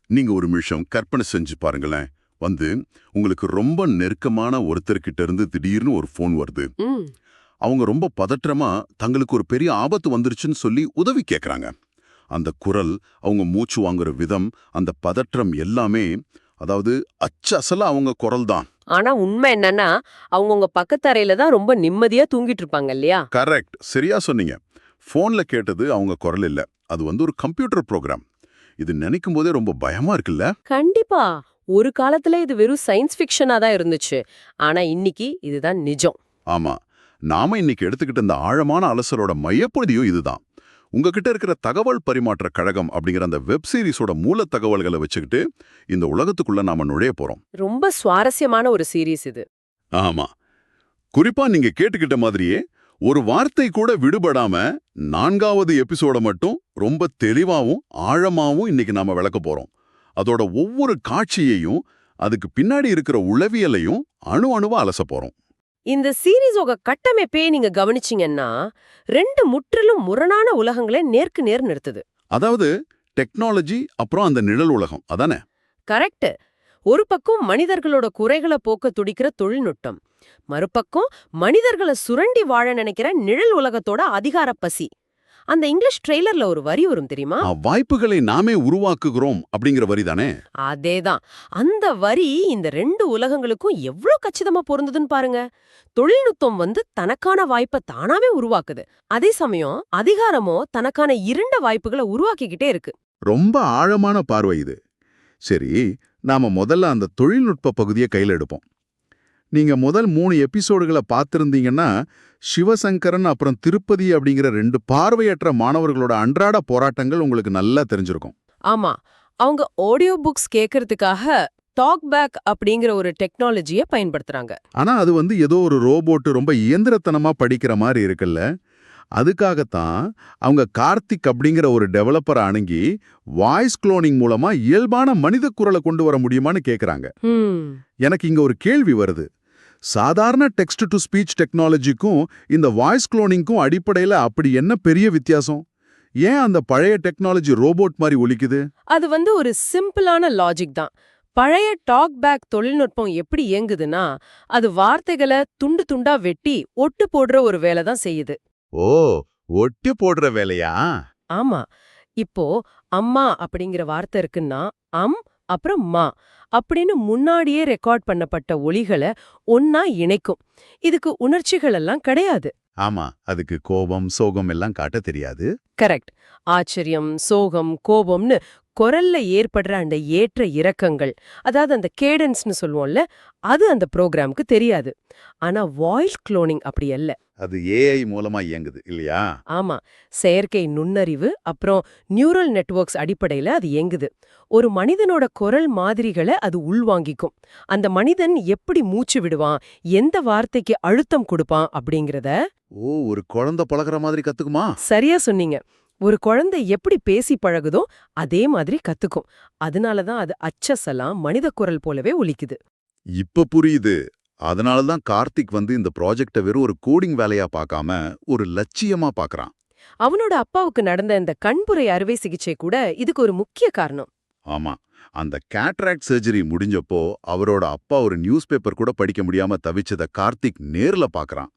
நீங்க ஒரு நிமிஷம் கற்பனை செஞ்சு பாருங்களேன். வந்து உங்களுக்கு ரொம்ப நெருக்கமான ஒருத்தர்கிட்ட இருந்து திடீர்னு ஒரு ஃபோன் வருது. ம் அவங்க ரொம்ப பதற்றமா தங்களுக்கு ஒரு பெரிய ஆபத்து வந்துருச்சுன்னு சொல்லி உதவி கேட்கறாங்க. அந்த குரல், அவங்க மூச்சு வாங்குற விதம், அந்த பதற்றம் எல்லாமே, அதாவது அச்சசலா அவங்க குரல் தான். ஆனா உண்மை என்னன்னா அவங்க உங்க பக்கத்து அறையில தான் ரொம்ப நிம்மதியா தூங்கிட்டு இருப்பாங்க இல்லையா? கரெக்ட், சரியா சொன்னீங்க. ஃபோன்ல கேட்டது அவங்க குரல் இல்ல. அது ஒரு கம்ப்யூட்டர் ப்ரோக்ராம். இது நினைக்கும் போதே ரொம்ப பயமா இருக்குல்ல? கண்டிப்பா. ஒரு காலத்துல இது வெறும் சயின்ஸ் ஃபிக்ஷனா தான் இருந்துச்சு. ஆனா இன்னைக்கு இதுதான் நிஜம். ஆமா. நாம இன்னைக்கு எடுத்துக்கிட்ட இந்த ஆழமான அலசலோட மையப்பகுதியும் இதுதான். உங்ககிட்ட இருக்கிற தகவல் பரிமாற்ற கழகம் அப்படிங்கிற அந்த வெப் சீரிஸோட மூல தகவல்களை வச்சுக்கிட்டு இந்த உலகத்துக்குள்ள நாம நுழைய போறோம். ரொம்ப சுவாரஸ்யமான ஒரு சீரிஸ் இது. ஆமா. குறிப்பா நீங்க கேட்டுக்கிட்ட மாதிரியே ஒரு வார்த்தை கூட விடுபடாம 4வது எபிசோட மட்டும் ரொம்ப தெளிவாவும் ஆழமாவும் இன்னைக்கு நாம விளக்க போறோம். அதோட ஒவ்வொரு காட்சியையும், அதுக்கு பின்னாடி இருக்கிற உளவியலையும் அணு அணுவா அலச போறோம். இந்த சீரிஸோட கட்டமைப்பே நீங்க கவனிச்சீங்கன்னா 2 முற்றிலும் முரணான உலகங்களை நேருக்கு நேர் நிறுத்துது. அதாவது டெக்னாலஜி அப்புறம் அந்த நிழல் உலகம் அதானே? கரெக்ட். ஒரு பக்கம் மனிதர்களோட குறைகளை போக்க துடிக்கிற தொழில்நுட்பம், மறுபக்கம் மனிதர்களை சுரண்டி வாழ நினைக்கிற நிழல் உலகத்தோட அதிகார பசி. அந்த இங்கிலீஷ் ட்ரெய்லர்ல ஒரு வரி வரும் தெரியுமா? வாய்ப்புகளை நாமே உருவாக்குகிறோம் அப்படிங்கிற வரி தானே? அதேதான். அந்த வரி இந்த 2 உலகங்களுக்கும் எவ்ளோ கச்சிதமா பொருந்ததுன்னு பாருங்க. தொழில்நுட்பம் தனக்கான வாய்ப்பை தானாவே உருவாக்குது. அதே சமயம் அதிகாரமோ தனக்கான இருண்ட வாய்ப்புகளை உருவாக்கிக்கிட்டே இருக்கு. ரொம்ப ஆழமான பார்வை இது. சரி, நாம முதல்ல அந்த தொழில்நுட்ப பகுதியை கையில் எடுப்போம். நீங்க முதல் 3 எபிசோடுகளை பார்த்திருந்தீங்கன்னா, சிவசங்கரன் அப்புறம் திருப்பதி அப்படிங்கிற 2 பார்வையற்ற மாணவர்களோட அன்றாட போராட்டங்கள் உங்களுக்கு நல்லா தெரிஞ்சிருக்கும். ஆமா, அவங்க ஆடியோ புக்ஸ் கேட்கறதுக்காக டாக் பேக் அப்படிங்கிற ஒரு டெக்னாலஜியை பயன்படுத்துறாங்க. ஆனா அது ஏதோ ஒரு ரோபோட் ரொம்ப இயந்திரத்தனமா படிக்கிற மாதிரி இருக்குல்ல. அதுக்காகத்தான் அவங்க கார்த்திக் அப்படிங்கிற ஒரு டெவலப்பரை அணுகி வாய்ஸ் குளோனிங் மூலமா இயல்பான மனித குரலை கொண்டு வர முடியுமான்னு கேக்குறாங்க. எனக்கு இங்க ஒரு கேள்வி வருது. சாதாரண டெக்ஸ்ட் டு ஸ்பீச் டெக்னாலஜிக்கும் இந்த வாய்ஸ் குளோனிங்க்கும் அடிப்படையில அப்படி என்ன பெரிய வித்தியாசம்? ஏன் அந்த பழைய டெக்னாலஜி ரோபோட் மாதிரி ஒலிக்குது? அது ஒரு சிம்பிளான லாஜிக் தான். பழைய டாக் பேக் தொழில்நுட்பம் எப்படி இயங்குதுன்னா, அது வார்த்தைகளை துண்டு துண்டா வெட்டி ஒட்டு போடுற ஒரு வேலை தான் செய்யுது. ஓ, ஒட்டு போடுற வேலையா? ஆமா. இப்போ அம்மா அப்படிங்கிற வார்த்தை இருக்குன்னா அப்புறம் மா அப்படின்னு முன்னாடியே ரெக்கார்ட் பண்ணப்பட்ட ஒலிகளை ஒன்னா இணைக்கும். இதுக்கு உணர்ச்சிகள் எல்லாம் கிடையாது. ஆமா, அதுக்கு கோபம் சோகம் எல்லாம் காட்ட தெரியாது. கரெக்ட். ஆச்சரியம், சோகம், கோபம்னு குரல்ல ஏற்படுற அந்த ஏற்ற இறக்கங்கள், அதாவது அந்த கேடன்ஸ்னு சொல்லுவோம்ல, அது அந்த ப்ரோக்ராமுக்கு தெரியாது. ஆனா வாய்ஸ் குளோனிங் அப்படி அல்ல. அது ஏஐ மூலமா இயங்குது இல்லையா? ஆமா, செயற்கை நுண்ணறிவு அப்புறம் நியூரல் நெட்வொர்க்ஸ் அடிப்படையில அது இயங்குது. ஒரு மனிதனோட குரல் மாதிரிகளை அது உள்வாங்கிக்கும். அந்த மனிதன் எப்படி மூச்சு விடுவான், எந்த வார்த்தைக்கு அழுத்தம் கொடுப்பான் அப்படிங்கறத. ஓ, ஒரு குழந்தை பழகுற மாதிரி கத்துக்குமா? சரியா சொன்னீங்க. ஒரு குழந்தை எப்படி பேசி பழகுதோ அதே மாதிரி கத்துக்கும். அதனாலதான் அது அச்சசலாம் மனித குரல் போலவே ஒலிக்குது. இப்ப புரியுது. அதனாலதான் கார்த்திக் இந்த ப்ராஜெக்ட வெறும் ஒரு கோடிங் வேலையா பார்க்காம ஒரு லட்சியமா பார்க்கறான். அவனோட அப்பாவுக்கு நடந்த இந்த கண்புரை அறுவை சிகிச்சை கூட இதுக்கு ஒரு முக்கிய காரணம். ஆமா, அந்த கேட்ராக்ட் சர்ஜரி முடிஞ்சப்போ அவரோட அப்பா ஒரு நியூஸ் பேப்பர் கூட படிக்க முடியாம தவிச்சத கார்த்திக் நேர்ல பார்க்கறான்.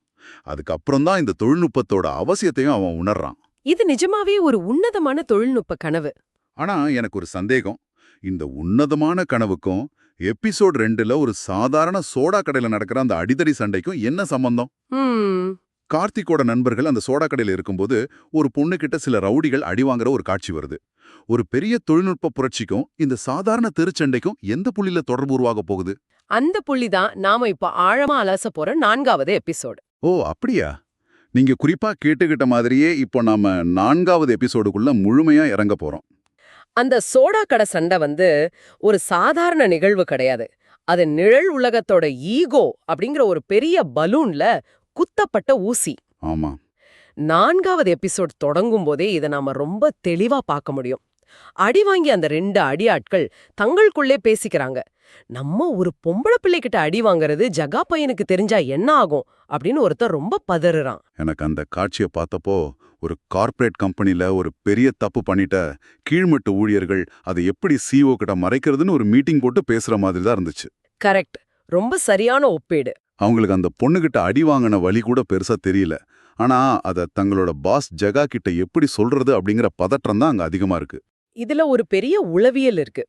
அதுக்கப்புறம் தான் இந்த தொழில்நுட்பத்தோட அவசியத்தையும் அவன் உணர்றான். இது நிஜமாவே ஒரு உன்னதமான தொழில்நுட்ப கனவு. ஆனா எனக்கு ஒரு சந்தேகம். இந்த உன்னதமான கனவுக்கும் எபிசோட் 2ல ஒரு சாதாரண சோடா கடையில நடக்கிற அந்த அடிதடி சண்டைக்கும் என்ன சம்பந்தம்? கார்த்திக்கோட நண்பர்கள் அந்த சோடா கடையில இருக்கும்போது ஒரு பொண்ணுகிட்ட சில ரவுடிகள் அடி வாங்குற ஒரு காட்சி வருது. ஒரு பெரிய தொழில்நுட்ப புரட்சிக்கும் இந்த சாதாரண தெருச்சண்டைக்கும் எந்த புள்ளில தொடர்பு உருவாக போகுது? அந்த புள்ளிதான் நாம இப்ப ஆழமா அலச போற 4வது எபிசோடு. ஓ, அப்படியா? நீங்க குறிப்பா கேட்டுக்கிட்ட மாதிரியே இப்போ நாம 4வது எபிசோடுக்குள்ள முழுமையா இறங்க போறோம். அந்த சோடா கடை சண்டை ஒரு சாதாரண நிகழ்வு கிடையாது. அது நிழல் உலகத்தோட ஈகோ அப்படிங்கிற ஒரு பெரிய பலூன்ல குத்தப்பட்ட ஊசி. ஆமா. 4வது எபிசோட் தொடங்கும் போதே இதை நாம ரொம்ப தெளிவா பார்க்க முடியும். அடி வாங்கி அந்த 2 அடியாட்கள் தங்களுக்குள்ளே பேசிக்கிறாங்க. நம்ம ஒரு பொம்பளை பிள்ளைகிட்ட அடி வாங்குறது ஜகா பையனுக்கு தெரிஞ்சா என்ன ஆகும் அப்படின்னு ஒருத்தர் ரொம்ப பதறுறான். எனக்கு அந்த காட்சியை பார்த்தப்போ ஒரு கார்ப்பரேட் கம்பெனில ஒரு பெரிய தப்பு பண்ணிட்ட கீழ்மட்ட ஊழியர்கள் அதை எப்படி சிஓ கிட்ட மறைக்கிறதுன்னு ஒரு மீட்டிங் போட்டு பேசுற மாதிரி தான் இருந்துச்சு. கரெக்ட். ரொம்ப சரியான ஒப்பீடு. அவங்களுக்கு அந்த பொண்ணுகிட்ட அடி வாங்கின வழி கூட பெருசா தெரியல. ஆனா அத தங்களோட பாஸ் ஜெகா கிட்ட எப்படி சொல்றது அப்படிங்கிற பதற்றம் தான் அங்க அதிகமா இருக்கு. இதுல ஒரு பெரிய உளவியல் இருக்கு.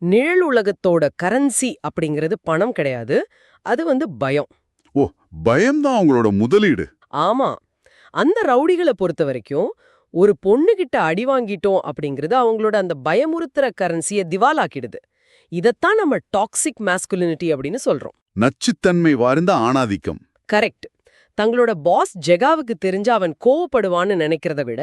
நிழல் உலகத்தோட கரன்சி அப்படிங்கிறது பணம் கிடையாது. அது பயம். ஓ, பயம்தான் அவங்களோட முதலீடு. ஆமா. அந்த ரவுடிகள பொறுத்த வரைக்கும் ஒரு பொண்ணுகிட்ட அடி வாங்கிட்டோம் அப்படிங்கிறது அவங்களோட அந்த பயமுறுத்துற கரன்சிய திவாலாக்கிடுது. இதத்தான் நம்ம டாக்ஸிக் மாஸ்குலினிட்டி அப்படின்னு சொல்றோம். நச்சுத்தன்மை வாய்ந்த ஆணாதிக்கம். கரெக்ட். தங்களோட பாஸ் ஜெகாவுக்கு தெரிஞ்சு அவன் கோவப்படுவான்னு நினைக்கிறத விட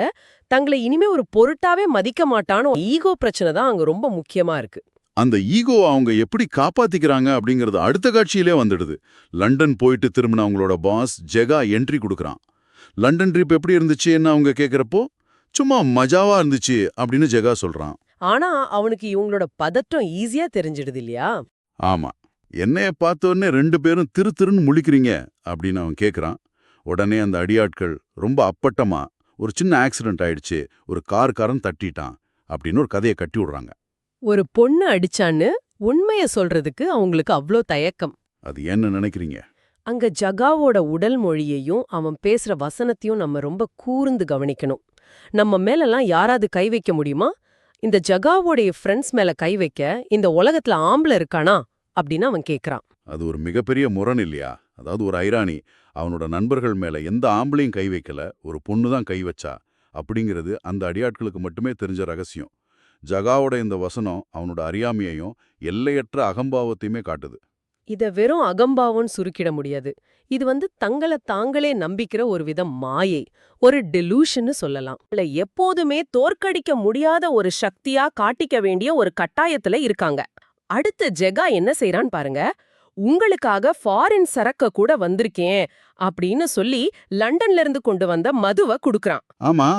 தங்களை இனிமே ஒரு பொருட்டாவே மதிக்க மாட்டான்னு ஈகோ பிரச்சனை தான் அங்க ரொம்ப முக்கியமா இருக்கு. அந்த ஈகோ அவங்க எப்படி காப்பாத்திக்கிறாங்க அப்படிங்கறது அடுத்த காட்சியிலே வந்துடுது. லண்டன் போயிட்டு திரும்பின அவங்களோட பாஸ் ஜெகா என்ட்ரி கொடுக்கறான். லண்டன் ட்ரிப் எப்படி இருந்துச்சுன்னு அவங்க கேக்குறப்போ சும்மா மஜாவா இருந்துச்சு அப்படின்னு ஜெகா சொல்றான். ஆனா அவனுக்கு இவங்களோட பதற்றம் ஈஸியா தெரிஞ்சிடுது இல்லையா? ஆமா, என்னைய பார்த்தோன்னே 2 பேரும் திருன்னு முழிக்கிறீங்க அப்படின்னு அவன் கேக்குறான். உடனே அந்த அடியாட்கள் ரொம்ப அப்பட்டமா ஒரு சின்ன ஆக்சிடென்ட் ஆயிடுச்சு, ஒரு காரன் தட்டிட்டான் அப்படின்னு ஒரு கதையை கட்டி விடுறாங்க. ஒரு பொண்ணு அடிச்சான்னு உண்மைய சொல்றதுக்கு அவங்களுக்கு அவ்ளோ தயக்கம். அது என்ன நினைக்கிறீங்க? அங்க ஜகாவோட உடல் மொழியையும் அவன் பேசுற வசனத்தையும் நம்ம ரொம்ப கூர்ந்து கவனிக்கணும். நம்ம மேலெல்லாம் யாராவது கை வைக்க முடியுமா? இந்த ஜகாவோடைய ஃப்ரெண்ட்ஸ் மேல கை வைக்க இந்த உலகத்துல ஆம்பளை இருக்கானா அப்படின்னு அவன் கேக்குறான். அது ஒரு மிகப்பெரிய முரண் இல்லையா? அதாவது ஒரு ஐராணி, அவனோட நண்பர்கள் மேல எந்த ஆம்பளையும் கை வைக்கல, ஒரு பொண்ணு தான் கை வச்சா அப்படிங்கிறது அந்த அடியாட்களுக்கு மட்டுமே தெரிஞ்ச ரகசியம். ஜகாவோட இந்த வசனம் அவனோட அறியாமையையும் எல்லையற்ற அகம்பாவத்தையுமே காட்டுது. இத வெறும் அகம்பாவம்னு சுருக்கிட முடியாது. இது தங்கள தாங்களே நம்பிக்கிற ஒரு விதம் மாயை, ஒரு டெலூஷன்னு சொல்லலாம். இல்ல எப்போதுமே தோற்கடிக்க முடியாத ஒரு சக்தியா காட்டிக்க வேண்டிய ஒரு கட்டாயத்துல இருக்காங்க. அடுத்து ஜெகா என்ன செய்றான்னு பாருங்க. உங்களுக்காக ஃபாரின் சரக்க கூட வந்திருக்கேன் அப்படின்னு சொல்லி லண்டன்ல இருந்து கொண்டு வந்த மதுவை குடுக்கறான். ஆமா,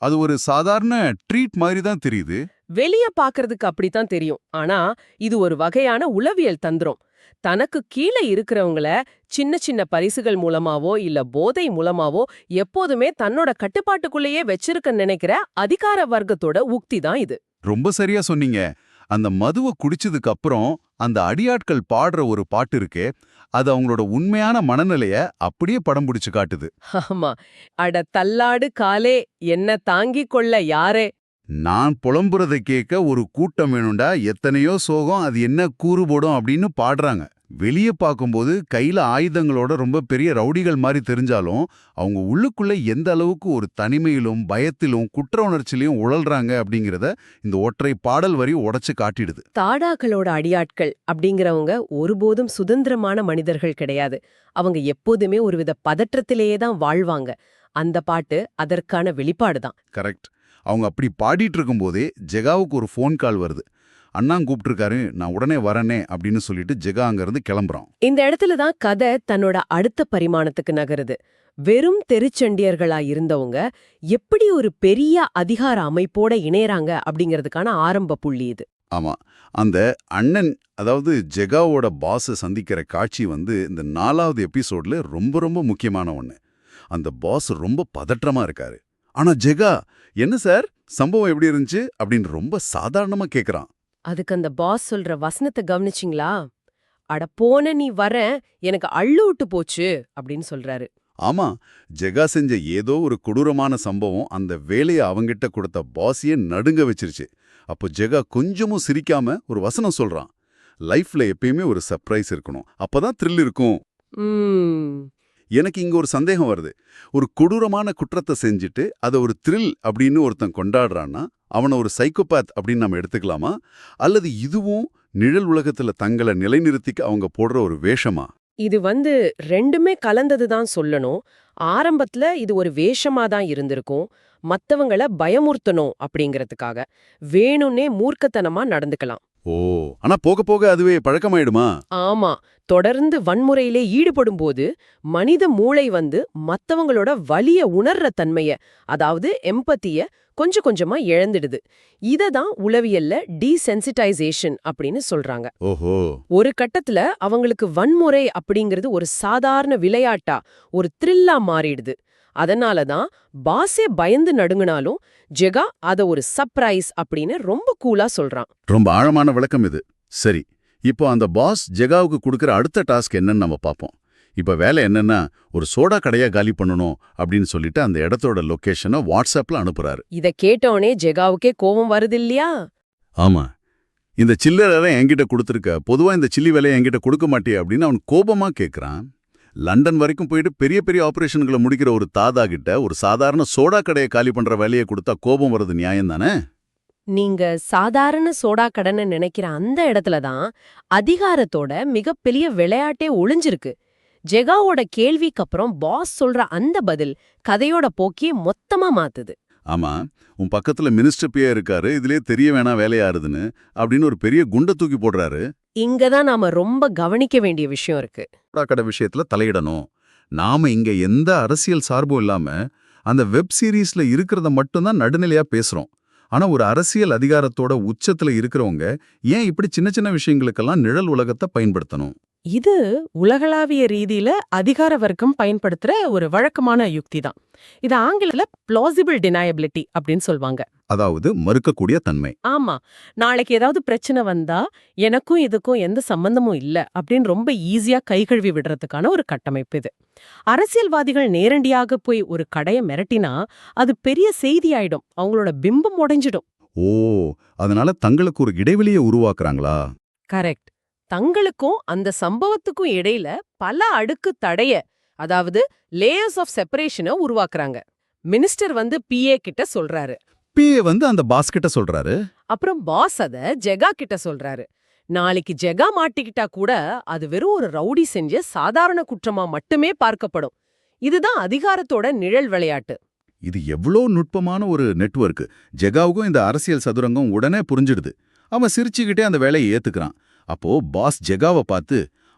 அது ஒரு சாதாரண ட்ரீட் மாதிரி தான் தெரியுது. வெளிய பாக்குறதுக்கு அப்படித்தான் தெரியும். ஆனா இது ஒரு வகையான உளவியல் தந்திரம். தனக்கு கீழே இருக்கிறவங்கள சின்ன சின்ன பரிசுகள் மூலமாவோ இல்ல போதை மூலமாவோ எப்போதுமே தன்னோட கட்டுப்பாட்டுக்குள்ளேயே வச்சிருக்க நினைக்கிற அதிகார வர்க்கத்தோட உக்தி தான் இது. ரொம்ப சரியா சொன்னீங்க. அந்த மதுவை குடிச்சதுக்கு அப்புறம் அந்த அடியாட்கள் பாடுற ஒரு பாட்டு இருக்கே, அது அவங்களோட உண்மையான மனநிலைய அப்படியே படம் பிடிச்சு காட்டுது. ஆமா. அட தள்ளாடு காலே என்ன தாங்கிக் கொள்ள யாரே. நான் புலம்புறதை கேட்க ஒரு கூட்டம் வேணும்டா, எத்தனையோ சோகம், அது என்ன கூறு போடும் அப்படின்னு பாடுறாங்க. வெளியே பார்க்கும்போது கையில ஆயுதங்களோட ரொம்ப பெரிய ரவுடிகள் மாதிரி தெரிஞ்சாலும் அவங்க உள்ளுக்குள்ள எந்த அளவுக்கு ஒரு தனிமையிலும் பயத்திலும் குற்ற உணர்ச்சியிலும் உழல்றாங்க அப்படிங்கிறத இந்த ஒற்றை பாடல் வரி உடைச்சு காட்டிடுது. தாடாக்களோட அடியாட்கள் அப்படிங்கிறவங்க ஒருபோதும் சுதந்திரமான மனிதர்கள் கிடையாது. அவங்க எப்போதுமே ஒருவித பதற்றத்திலேயே தான் வாழ்வாங்க. அந்த பாட்டு அதற்கான வெளிப்பாடுதான். கரெக்ட். அவங்க அப்படி பாடிட்டு இருக்கும்போதே ஜெகாவுக்கு ஒரு ஃபோன் கால் வருது. அண்ணாங் கூப்பிட்டுருக்காரு, நான் உடனே வரனே அப்படின்னு சொல்லிட்டு ஜெகா அங்கிருந்து கிளம்புறான். இந்த இடத்துல தான் கதை தன்னோட அடுத்த பரிமாணத்துக்கு நகருது. வெறும் தெருச்சண்டியர்களா இருந்தவங்க எப்படி ஒரு பெரிய அதிகார அமைப்போட இணையறாங்க அப்படிங்கிறதுக்கான ஆரம்ப புள்ளி இது. ஆமா, அந்த அண்ணன், அதாவது ஜெகாவோட பாஸை சந்திக்கிற காட்சி இந்த 4வது எபிசோட்ல ரொம்ப ரொம்ப முக்கியமான ஒண்ணு. அந்த பாஸ் ரொம்ப பதற்றமா இருக்காரு. ஆனா ஜெகா, என்ன சார் சம்பவம் எப்படி இருந்துச்சு அப்படின்னு ரொம்ப சாதாரணமா கேக்குறான். அதுக்கு அந்த பாஸ் சொல்ற வசனத்தை கவனிச்சிங்களா? அட போன நீ வர எனக்கு அள்ளு விட்டு போச்சு அப்படின்னு சொல்றாரு. ஆமா, ஜெகா செஞ்ச ஏதோ ஒரு கொடூரமான சம்பவம் அந்த வேலையை அவங்கிட்ட கொடுத்த பாஸையே நடுங்க வச்சிருச்சு. அப்போ ஜெகா கொஞ்சமும் சிரிக்காம ஒரு வசனம் சொல்றான். லைஃப்ல எப்பயுமே ஒரு சர்ப்ரைஸ் இருக்கணும், அப்பதான் த்ரில் இருக்கும். எனக்கு இங்க ஒரு சந்தேகம் வருது. ஒரு கொடூரமான குற்றத்தை செஞ்சுட்டு அதை ஒரு த்ரில் அப்படின்னு ஒருத்தன் கொண்டாடுறான்னா அவனை ஒரு சைக்கோபாத் அப்படின்னு நம்ம எடுத்துக்கலாமா? அல்லது இதுவும் நிழல் உலகத்துல தங்களை நிலைநிறுத்திக்க அவங்க போடுற ஒரு வேஷமா? இது ரெண்டுமே கலந்ததுதான் சொல்லணும். ஆரம்பத்துல இது ஒரு வேஷமா தான் இருந்திருக்கும். மத்தவங்கள பயமுறுத்தணும் அப்படிங்கறதுக்காக வேணும்னே மூர்க்கத்தனமா நடந்துக்கலாம். ஓ, ஆனா போக போக அதுவே பழக்கமாயிடுமா? ஆமா. தொடர்ந்து வன்முறையிலே ஈடுபடும்போது மனித மூளை மத்தவங்களோட வலிய உணர்ற தன்மைய, அதாவது எம்பத்திய கொஞ்சம் கொஞ்சமா இழந்துடுது. இததான் உளவியல்ல டீசென்சிடைசேஷன் அப்படின்னு சொல்றாங்க. ஓஹோ. ஒரு கட்டத்துல அவங்களுக்கு வன்முறை அப்படிங்கிறது ஒரு சாதாரண விளையாட்டா, ஒரு த்ரில்லா மாறிடுது. அதனால தான் பாஸே பயந்து நடுங்கினாலும் ஜெகா அத ஒரு சர்ப்ரைஸ் அப்படின்னு ரொம்ப கூலா சொல்றான். ரொம்ப ஆழமான விளக்கம் இது. சரி, இப்போ அந்த பாஸ் ஜெகாவுக்கு கொடுக்குற அடுத்த டாஸ்க் என்னன்னு நம்ம பார்ப்போம். இப்ப வேலை என்னன்னா, ஒரு சோடா கடையா காலி பண்ணணும் அப்படின்னு சொல்லிட்டு அந்த இடத்தோட லொகேஷனை வாட்ஸ்அப்ல அனுப்புறாரு. இத கேட்டோனே ஜெகாவுக்கே கோபம் வருது இல்லையா? ஆமா, இந்த சில்லறை என்கிட்ட கொடுத்துருக்க, பொதுவா இந்த சில்லி வேலையை என்கிட்ட கொடுக்க மாட்டியே அப்படின்னு அவன் கோபமா கேட்கறான். லண்டன் வரைக்கும் போயிட்டு பெரிய பெரிய ஆபரேஷன்களை முடிக்கிற ஒரு தாதா கிட்ட ஒரு சாதாரண சோடா கடையை காலி பண்ற வேலையை கொடுத்தா கோபம் வர்றது நியாயம் தானே? நீங்க சாதாரண சோடா கடன்னு நினைக்கிற அந்த இடத்துல தான் அதிகாரத்தோட மிகப்பெரிய விளையாட்டே ஒளிஞ்சிருக்கு. ஜெகாவோட கேள்விக்கு அப்புறம் பாஸ் சொல்ற அந்த பதில் கதையோட போக்கியே மொத்தமா மாத்துது. ஆமா, உன் பக்கத்துல மினிஸ்டர் பிஏ இருக்காரு, இதுலயே தெரிய வேணாம் வேலையாருதுன்னு அப்படின்னு ஒரு பெரிய குண்டை தூக்கி போடுறாரு. இங்கதான் நாம ரொம்ப கவனிக்க வேண்டிய விஷயம் இருக்கு. சோடா கடை விஷயத்துல தலையிடணும். நாம இங்க எந்த அரசியல் சார்பும் இல்லாம அந்த வெப் சீரிஸ்ல இருக்கிறத மட்டும்தான் நடுநிலையா பேசுறோம். ஆனா ஒரு அரசியல் அதிகாரத்தோட உச்சத்துல இருக்கிறவங்க ஏன் இப்படி சின்ன சின்ன விஷயங்களுக்கெல்லாம் நிழல் உலகத்தை பயன்படுத்தணும்? இது உலகளாவிய ரீதியில அதிகார வர்க்கம் பயன்படுத்துற ஒரு வழக்கமான யுக்தி தான். இது ஆங்கிலத்துல பிளாசிபிள் டினையபிலிட்டி அப்படின்னு சொல்வாங்க. அதாவது மறுக்கக்கூடிய தன்மை. ஆமா, நாளைக்கு ஏதாவது பிரச்சனை வந்தா எனக்கும் இதுக்கும் எந்த சம்பந்தமும் இல்ல அப்படின்னு ரொம்ப ஈஸியா கை கழுவி விடுறதுக்கான ஒரு கட்டமைப்பு இது. அரசியல்வாதிகள் நேரடியாக போய் ஒரு கடைய மிரட்டினா அது பெரிய செய்தி ஆயிடும், அவங்களோட பிம்பம் உடைஞ்சிடும். ஓ, அதனால தங்களுக்கு ஒரு இடைவெளியை உருவாக்குறாங்களா? கரெக்ட். தங்களுக்கும் அந்த சம்பவத்துக்கும் இடையில பல அடுக்கு தடைய, அதாவது லேயர்ஸ் ஆஃப் செப்பரேஷனை உருவாக்குறாங்க. மினிஸ்டர் வந்து பிஏ கிட்ட சொல்றாரு, பிஏ வந்து அந்த பாஸ் கிட்ட சொல்றாரு. அப்புறம் பாஸ் அத ஜெகா கிட்ட சொல்றாரு. நாளைக்கு ஜெகா மாட்டிக்கிட்டா கூட அது வெறும் ஒரு ரவுடி செஞ்ச சாதாரண குற்றமா மட்டுமே பார்க்கப்படும். இதுதான் அதிகாரத்தோட நிழல் விளையாட்டு. இது எவ்வளோ நுட்பமான ஒரு நெட்வொர்க். ஜெகாவுக்கும் இந்த அரசியல் சதுரங்கம் உடனே புரிஞ்சிடுது. அவன் சிரிச்சுக்கிட்டே அந்த வேலையை ஏத்துக்கிறான். அப்போ பாஸ் ஜெகாவை பார்த்து,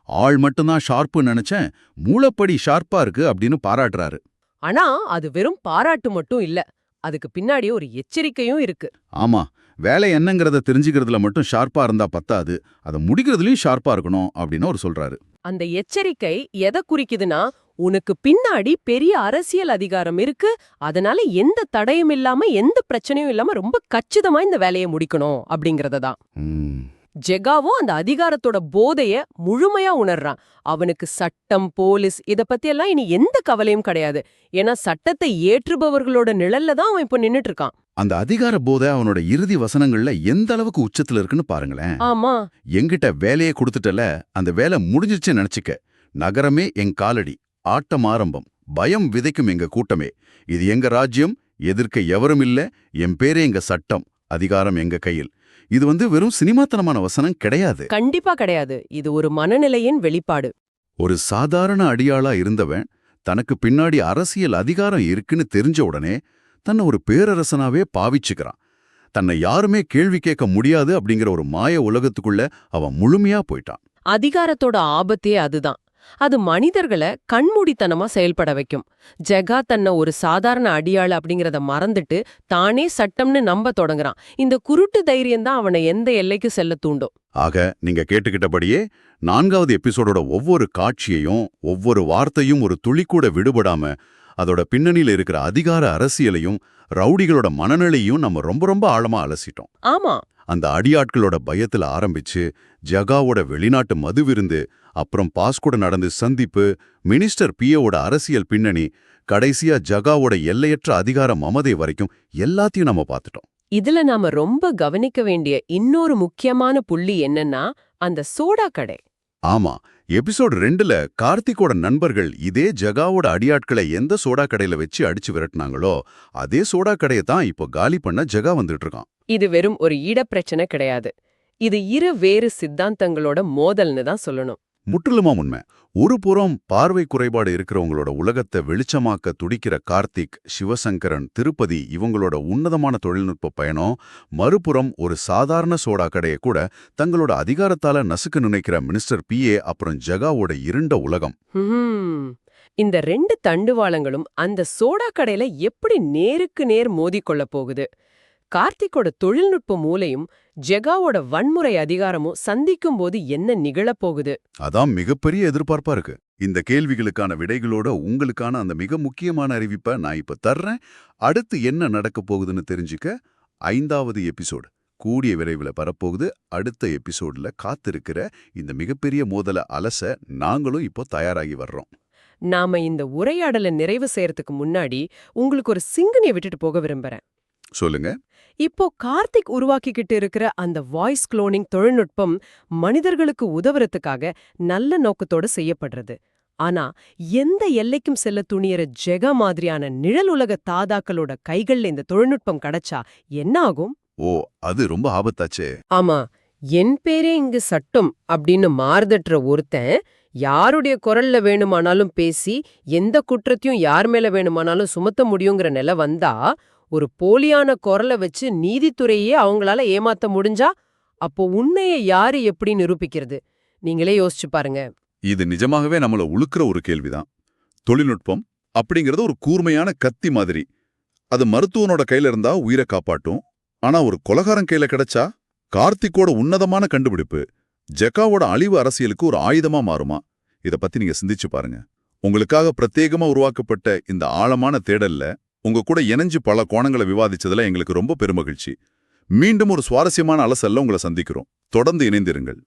ஆள் மட்டும்தான் ஷார்ப்புன்னு நினைச்சேன், மூளைப்படி ஷார்ப்பா இருக்கு அப்படின்னு பாராட்டுறாரு. ஆனா அது வெறும் பாராட்டு மட்டும் இல்ல, அதுக்கு பின்னாடி ஒரு எச்சரிக்கையும் இருக்கு. ஆமா, வேலை என்னங்கிறத தெரிஞ்சுக்கிறதுல மட்டும் ஷார்ப்பா இருந்தா பத்தாது, அதை முடிக்கிறதுலயும் ஷார்ப்பா இருக்கணும் அப்படின்னு அவர் சொல்றாரு. அந்த எச்சரிக்கை எதை குறிக்குதுன்னா, உனக்கு பின்னாடி பெரிய அரசியல் அதிகாரம் இருக்கு, அதனால எந்த தடையும் இல்லாம எந்த பிரச்சனையும் இல்லாம ரொம்ப கச்சிதமா இந்த வேலையை முடிக்கணும் அப்படிங்கறதான். ம், ஜெகாவும் அந்த அதிகாரத்தோட போதைய முழுமையா உணர்றான். அவனுக்கு சட்டம், போலீஸ் இத பத்தி எல்லாம் இனி எந்த கவலையும் கிடையாது. ஏன்னா சட்டத்தை ஏற்றுபவர்களோட நிழல்ல தான் அவன் இப்ப நின்னுட்டு இருக்கான். அந்த அதிகார போதை அவனோட இறுதி வசனங்கள்ல எந்த அளவுக்கு உச்சத்துல இருக்குன்னு பாருங்களேன். ஆமா, எங்கிட்ட வேலையை கொடுத்துட்டல, அந்த வேலை முடிஞ்சிருச்சு நினைச்சுக்க. நகரமே என் காலடி, ஆட்டம் ஆரம்பம், பயம் விதைக்கும் எங்க கூட்டமே. இது எங்க ராஜ்யம், எதிர்க்க எவரும் இல்ல, என் பேரே எங்க சட்டம், அதிகாரம் எங்க கையில். இது வந்து வெறும் சினிமாத்தனமான வசனம் கிடையாது. கண்டிப்பா கிடையாது. இது ஒரு மனநிலையின் வெளிப்பாடு. ஒரு சாதாரண அடியாளா இருந்தவன் தனக்கு பின்னாடி அரசியல் அதிகாரம் இருக்குன்னு தெரிஞ்ச உடனே தன்னை ஒரு பேரரசனாவே பாவிச்சுக்கிறான். தன்னை யாருமே கேள்வி கேட்க முடியாது அப்படிங்கிற ஒரு மாய உலகத்துக்குள்ள அவன் முழுமையா போயிட்டான். அதிகாரத்தோட ஆபத்தே அதுதான். அது மனிதர்களை கண்மூடித்தனமா செயல்பட வைக்கும். ஜெகா தன்னை ஒரு சாதாரண அடியாள் அப்படிங்கறத மறந்துட்டு தானே சட்டம்னு நம்ப தொடங்குறான். இந்த குருட்டு தைரியம் தான் அவனை எந்த எல்லைக்கு செல்ல தூண்டும். ஆக நீங்க கேட்டுக்கிட்டபடியே 4வது எபிசோடோட ஒவ்வொரு காட்சியையும் ஒவ்வொரு வார்த்தையும் ஒரு துளிக்கூட விடுபடாம அதோட பின்னணியில இருக்கிற அதிகார அரசியலையும் ரவுடிகளோட மனநிலையும் நம்ம ரொம்ப ரொம்ப ஆழமா அலசிட்டோம். ஆமா, அந்த அடியாட்களோட பயத்துல ஆரம்பிச்சு ஜகாவோட வெளிநாட்டு மதுவிருந்து, அப்புறம் பாஸ்கோட நடந்து சந்திப்பு, மினிஸ்டர் பிஏவோட அரசியல் பின்னணி, கடைசியா ஜகாவோட எல்லையற்ற அதிகார மமதை வரைக்கும் எல்லாத்தையும் நம்ம பார்த்துட்டோம். இதுல நாம ரொம்ப கவனிக்க வேண்டிய இன்னொரு முக்கியமான புள்ளி என்னன்னா, அந்த சோடா கடை. ஆமா, எபிசோட் 2ல கார்த்திகோட நண்பர்கள் இதே ஜகாவோட அடியாட்களை எந்த சோடா கடையில வச்சு அடிச்சு விரட்டினாங்களோ அதே சோடா கடையை தான் இப்போ காலி பண்ண ஜகா வந்துட்டு இருக்கான். இது வெறும் ஒரு ஈடப்பிரச்சனை கிடையாது. இது இரு வேறு சித்தாந்தங்களோட மோதல்னு தான் சொல்லணும். முற்றிலுமா உண்மை. ஒரு புறம் பார்வை குறைபாடு இருக்கிறவங்களோட உலகத்தை வெளிச்சமாக்க துடிக்கிற கார்த்திக், சிவசங்கரன், திருப்பதி இவங்களோட உன்னதமான தொழில்நுட்ப பயணம், மறுபுறம் ஒரு சாதாரண சோடா கடையை கூட தங்களோட அதிகாரத்தால நசுக்க நினைக்கிற மினிஸ்டர் பிஏ அப்புறம் ஜகாவோட இருண்ட உலகம். இந்த 2 தண்டுவாளங்களும் அந்த சோடா கடையில எப்படி நேருக்கு நேர் மோதிக்கொள்ள போகுது? கார்த்திக்கோட தொழில்நுட்ப மூளையும் ஜெகாவோட வன்முறை அதிகாரமும் சந்திக்கும் போது என்ன நிகழப்போகுது? அதான் மிகப்பெரிய எதிர்பார்ப்பா இருக்கு. இந்த கேள்விகளுக்கான விடைகளோட உங்களுக்கான அந்த மிக முக்கியமான அறிவிப்பை நான் இப்ப தர்றேன். அடுத்து என்ன நடக்க போகுதுன்னு தெரிஞ்சுக்க 5வது எபிசோடு கூடிய விரைவில் வரப்போகுது. அடுத்த எபிசோட்ல காத்திருக்கிற இந்த மிகப்பெரிய மோதலை அலச நாங்களும் இப்போ தயாராகி வர்றோம். நாம இந்த உரையாடலை நிறைவு செய்யறதுக்கு முன்னாடி உங்களுக்கு ஒரு சிந்தனையை விட்டுட்டு போக விரும்புறேன். சொல்லுங்க. இப்போ கார்த்திக் உருவாக்கிக்கிட்டு இருக்கிற அந்த வாய்ஸ் குளோனிங் தொழில்நுட்பம் மனிதர்களுக்கு உதவுறதுக்காக நல்ல நோக்கத்தோட செய்யப்படுறது. ஆனா எந்த எல்லைக்கும் செல்ல துணியற ஜெகா மாதிரியான நிழல் உலக தாதாக்களோட கைகள்ல இந்த தொழில்நுட்பம் கிடைச்சா என்ன ஆகும்? ஓ, அது ரொம்ப ஆபத்தாச்சே. ஆமா, என் பேரே இங்கு சட்டம் அப்படின்னு மார்தட்டுற ஒருத்தன் யாருடைய குரல்ல வேணுமானாலும் பேசி எந்த குற்றத்தையும் யார் மேல வேணுமானாலும் சுமத்த முடியுங்கிற நிலை வந்தா, ஒரு போலியான குரலை வச்சு நீதித்துறையே அவங்களால ஏமாத்த முடிஞ்சா, அப்போ உண்மையை யாரு எப்படி நிரூபிக்கிறது? நீங்களே யோசிச்சு பாருங்க. இது நிஜமாகவே நம்மள உழுக்கிற ஒரு கேள்விதான். தொழில்நுட்பம் அப்படிங்கிறது ஒரு கூர்மையான கத்தி மாதிரி. அது மருத்துவனோட கையில இருந்தா உயிரை காப்பாட்டும். ஆனா ஒரு கொலகாரன் கையில கிடைச்சா கார்த்திக்கோட உன்னதமான கண்டுபிடிப்பு ஜெகாவோட அழிவு அரசியலுக்கு ஒரு ஆயுதமா மாறுமா? இத பத்தி நீங்க சிந்திச்சு பாருங்க. உங்களுக்காக பிரத்யேகமா உருவாக்கப்பட்ட இந்த ஆழமான தேடல்ல உங்க கூட இணைஞ்சு பல கோணங்களை விவாதிச்சதுல எங்களுக்கு ரொம்ப பெருமகிழ்ச்சி. மீண்டும் ஒரு சுவாரஸ்யமான அலசல்ல உங்களை சந்திக்கிறோம். தொடர்ந்து இணைந்திருங்கள்.